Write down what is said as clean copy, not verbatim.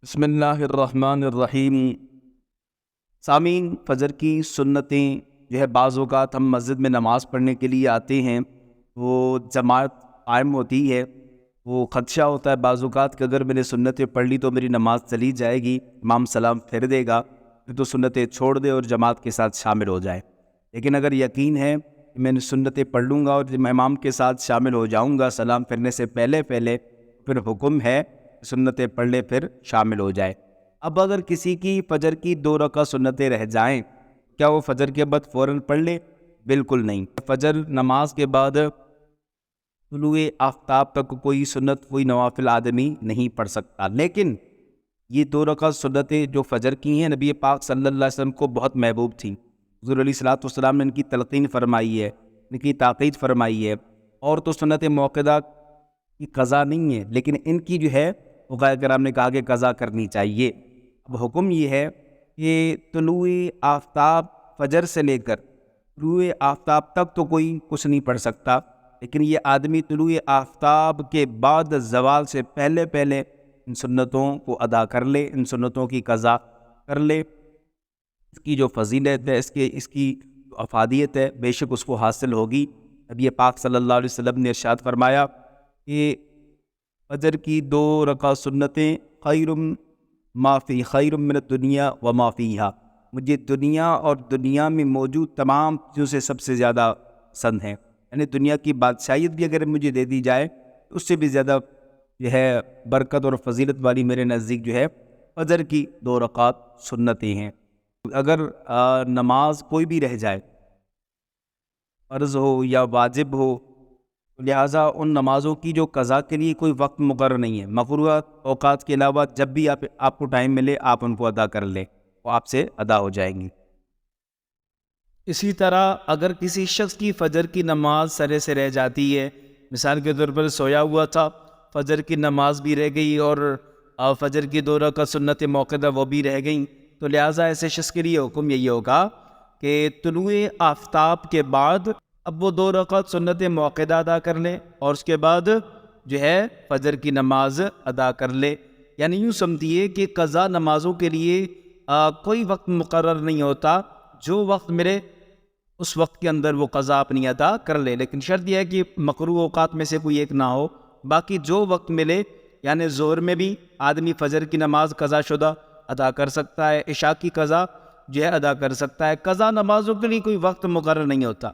بسم اللہ الرحمن الرحیم۔ سامعین، فجر کی سنتیں جو ہے بعض اوقات ہم مسجد میں نماز پڑھنے کے لیے آتے ہیں، وہ جماعت قائم ہوتی ہے، وہ خدشہ ہوتا ہے بعض اوقات کہ اگر میں نے سنتیں پڑھ لی تو میری نماز چلی جائے گی، امام سلام پھیر دے گا، پھر تو سنتیں چھوڑ دے اور جماعت کے ساتھ شامل ہو جائے۔ لیکن اگر یقین ہے کہ میں نے سنتیں پڑھ لوں گا اور میں امام کے ساتھ شامل ہو جاؤں گا سلام پھرنے سے پہلے پھر حکم ہے سنتیں پڑھ لے، پھر شامل ہو جائے۔ اب اگر کسی کی فجر کی 2 رکعت سنتیں رہ جائیں، کیا وہ فجر کے بعد فوراً پڑھ لے؟ بالکل نہیں۔ فجر نماز کے بعد طلوع آفتاب تک کوئی سنت، کوئی نوافل آدمی نہیں پڑھ سکتا، لیکن یہ 2 رکعت سنتیں جو فجر کی ہیں، نبی پاک صلی اللہ علیہ وسلم کو بہت محبوب تھیں۔ حضور علیہ الصلوۃ والسلام نے ان کی تلقین فرمائی ہے، ان کی تاکید فرمائی ہے، اور تو سنت موقدہ کی قضا نہیں ہے، لیکن ان کی جو ہے فقہاء کرام نے کہا کہ قضا کرنی چاہیے۔ اب حکم یہ ہے کہ طلوع آفتاب فجر سے لے کر طلوع آفتاب تک تو کوئی کچھ نہیں پڑھ سکتا، لیکن یہ آدمی طلوع آفتاب کے بعد زوال سے پہلے ان سنتوں کو ادا کر لے، ان سنتوں کی قضا کر لے۔ اس کی جو فضیلت ہے، اس کی جو افادیت ہے، بے شک اس کو حاصل ہوگی۔ نبی پاک صلی اللہ علیہ وسلم نے ارشاد فرمایا کہ فجر کی 2 رکعت سنتیں خیر من الدنیا وما فیہا، مجھے دنیا اور دنیا میں موجود تمام چیزوں سے سب سے زیادہ پسند ہیں، یعنی دنیا کی بادشاہیت بھی اگر مجھے دے دی جائے تو اس سے بھی زیادہ جو ہے برکت اور فضیلت والی میرے نزدیک جو ہے فجر کی 2 رکعت سنتیں ہیں۔ اگر نماز کوئی بھی رہ جائے، فرض ہو یا واجب ہو، لہٰذا ان نمازوں کی جو قضا کے لیے کوئی وقت مقرر نہیں ہے، مقررہ اوقات کے علاوہ جب بھی آپ کو ٹائم ملے آپ ان کو ادا کر لیں، وہ آپ سے ادا ہو جائیں گی۔ اسی طرح اگر کسی شخص کی فجر کی نماز سرے سے رہ جاتی ہے، مثال کے طور پر سویا ہوا تھا، فجر کی نماز بھی رہ گئی اور فجر کی 2 رکعت سنت موقدہ وہ بھی رہ گئیں، تو لہٰذا ایسے شخص کے لیے حکم یہی ہوگا کہ طلوع آفتاب کے بعد اب وہ 2 رکعت سنت موقدہ ادا کر لے اور اس کے بعد جو ہے فجر کی نماز ادا کر لے۔ یعنی یوں سمجھیے کہ قضا نمازوں کے لیے کوئی وقت مقرر نہیں ہوتا، جو وقت ملے اس وقت کے اندر وہ قضا اپنی ادا کر لے، لیکن شرط یہ ہے کہ مکروہ اوقات میں سے کوئی ایک نہ ہو، باقی جو وقت ملے، یعنی ظہر میں بھی آدمی فجر کی نماز قضا شدہ ادا کر سکتا ہے، عشاء کی قضا جو ہے ادا کر سکتا ہے۔ قضا نمازوں کے لیے کوئی وقت مقرر نہیں ہوتا۔